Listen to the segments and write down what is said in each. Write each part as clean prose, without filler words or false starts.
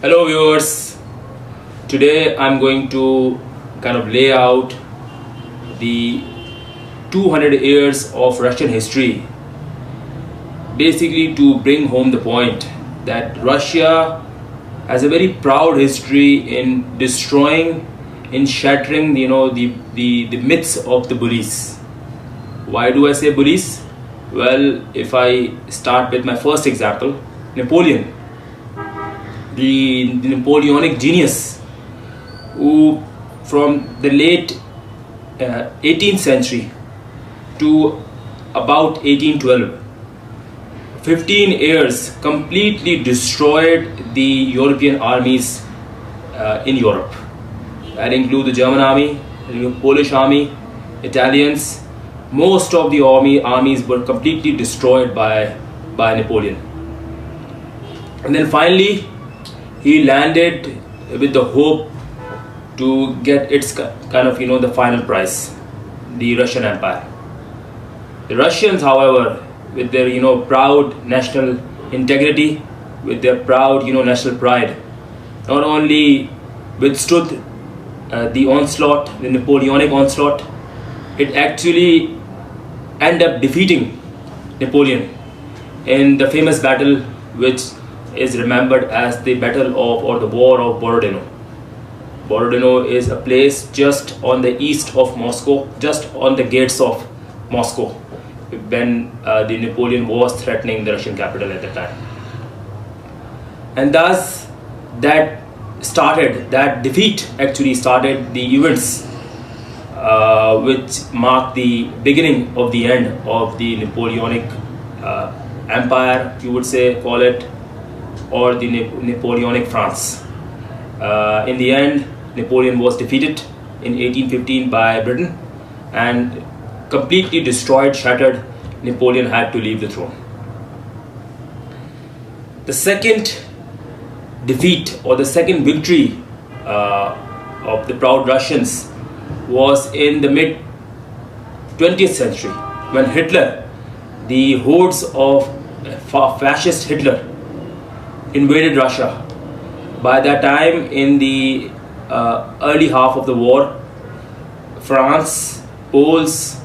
Hello viewers, today I'm going to kind of lay out the 200 years of Russian history, basically to bring home the point that Russia has a very proud history in destroying, in shattering the myths of the bullies. Why do I say bullies? Well, if I start with my first example, Napoleon, the Napoleonic genius, who from the late 18th century to about 1812, 15 years completely destroyed the European armies in Europe. That include the German army, the Polish army, Italians. Most of the armies were completely destroyed by Napoleon. And then finally, he landed with the hope to get its kind of the final prize, the Russian Empire. The Russians, however, with their proud national integrity, with their proud national pride, not only withstood the onslaught, the Napoleonic onslaught, it actually ended up defeating Napoleon in the famous battle which is remembered as the Battle of or the War of Borodino. Borodino is a place just on the east of Moscow, just on the gates of Moscow, when the Napoleon was threatening the Russian capital at the time. And thus that defeat actually started the events which marked the beginning of the end of the Napoleonic empire, you would say, call it, or the Napoleonic France. In the end, Napoleon was defeated in 1815 by Britain, and completely destroyed, shattered, Napoleon had to leave the throne. The second defeat or the second victory of the proud Russians was in the mid 20th century, when Hitler, the hordes of fascist Hitler, invaded Russia. By that time, in the early half of the war, France, Poles,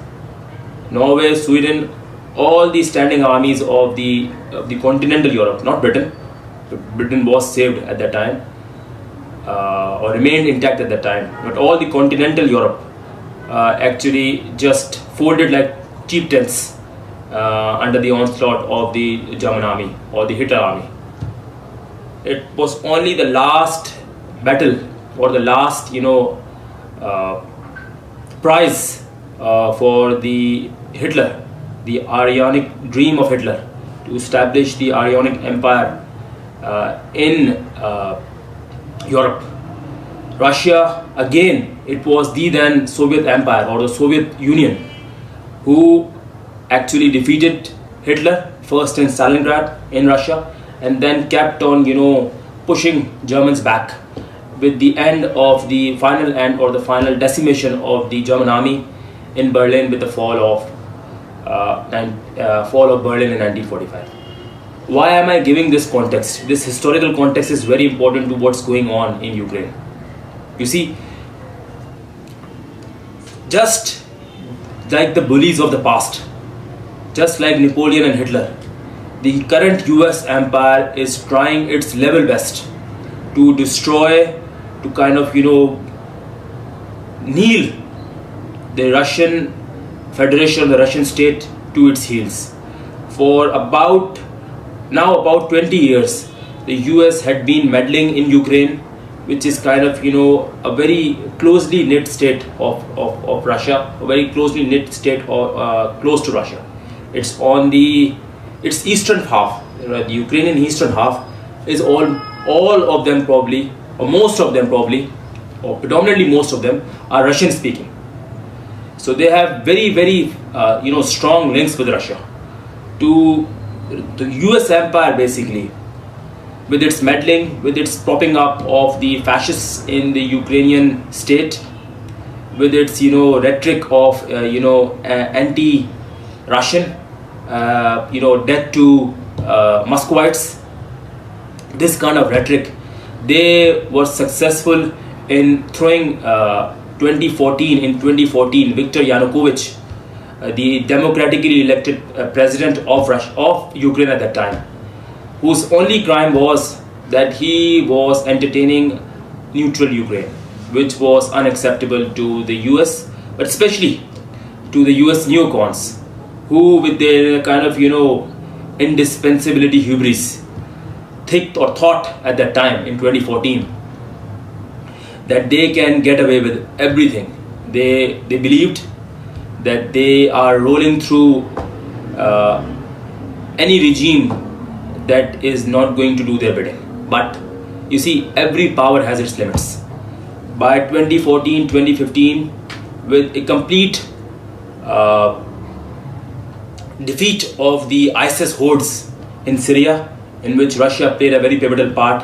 Norway, Sweden, all the standing armies of the continental Europe, not Britain. Britain was saved at that time, or remained intact at that time, but all the continental Europe actually just folded like cheap tents under the onslaught of the German army or the Hitler army. It was only the last battle or the last prize for the Hitler, the Aryanic dream of Hitler, to establish the Aryanic empire in Europe. Russia, again, it was the then Soviet empire or the Soviet Union who actually defeated Hitler, first in Stalingrad in Russia, and then kept on pushing Germans back, with the end of the final end or the final decimation of the German army in Berlin, with the fall of Berlin in 1945. Why am I giving this context? This historical context is very important to what's going on in Ukraine. You see, just like the bullies of the past, just like Napoleon and Hitler, the current US empire is trying its level best to destroy, to kind of kneel the Russian Federation, the Russian state, to its heels. For about 20 years, the US had been meddling in Ukraine, which is kind of a very closely knit state of Russia, a very closely knit state or close to Russia. It's on its eastern half. The Ukrainian eastern half is all of them probably, or most of them probably, or predominantly most of them are Russian speaking. So they have very, very strong links with Russia. To the US empire, basically, with its meddling, with its propping up of the fascists in the Ukrainian state, with its rhetoric of anti-Russian, death to Muscovites, this kind of rhetoric, they were successful in throwing 2014, Viktor Yanukovych, the democratically elected president of Ukraine at that time, whose only crime was that he was entertaining neutral Ukraine, which was unacceptable to the US, but especially to the US neocons, who with their kind of indispensability hubris thought at that time in 2014 that they can get away with everything. They believed that they are rolling through any regime that is not going to do their bidding. But you see, every power has its limits. By 2014, 2015, with a complete defeat of the ISIS hordes in Syria, in which Russia played a very pivotal part,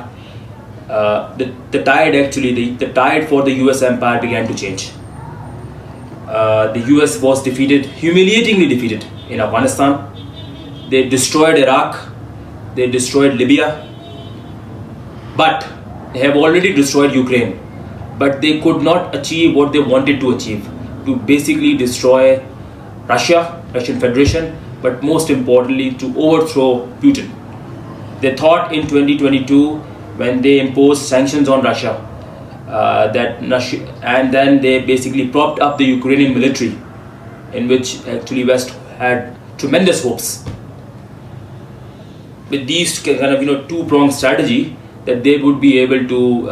the tide for the US empire began to change. The US was defeated, humiliatingly defeated in Afghanistan. They destroyed Iraq, they destroyed Libya, but they have already destroyed Ukraine. But they could not achieve what they wanted to achieve, to basically destroy Russian Federation, but most importantly to overthrow Putin. They thought in 2022, when they imposed sanctions on Russia, and then they basically propped up the Ukrainian military, in which actually West had tremendous hopes with these kind of two-pronged strategy, that they would be able to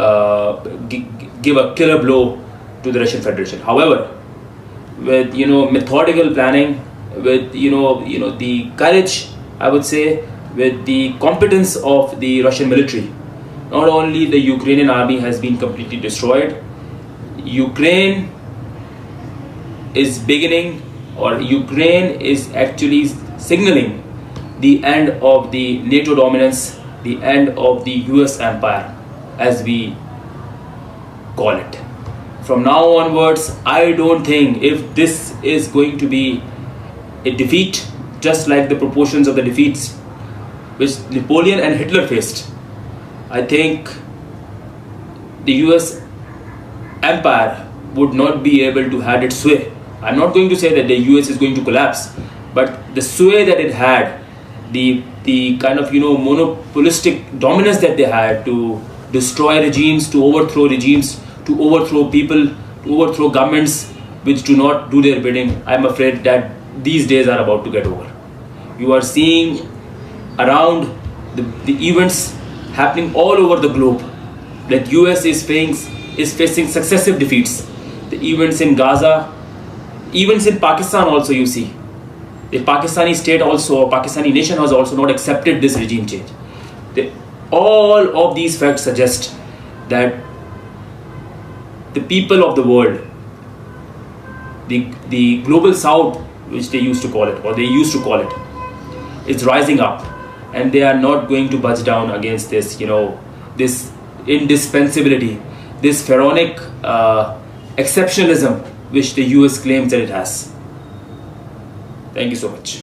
give a killer blow to the Russian Federation. However, with methodical planning, with the courage, I would say, with the competence of the Russian military, not only the Ukrainian army has been completely destroyed, Ukraine is actually signaling the end of the NATO dominance, the end of the US empire, as we call it. From now onwards, I don't think, if this is going to be a defeat, just like the proportions of the defeats which Napoleon and Hitler faced, I think the US empire would not be able to have its sway. I'm not going to say that the US is going to collapse, but the sway that it had, the kind of monopolistic dominance that they had to destroy regimes, to overthrow regimes, to overthrow people, to overthrow governments which do not do their bidding, I'm afraid that these days are about to get over. You are seeing around the events happening all over the globe that US is facing successive defeats. The events in Gaza, events in Pakistan also, you see. The Pakistani state also, or Pakistani nation has also not accepted this regime change. All of these facts suggest that the people of the world, the global south, which they used to call it, is rising up, and they are not going to budge down against this, this indispensability, this pharaonic exceptionalism which the US claims that it has. Thank you so much.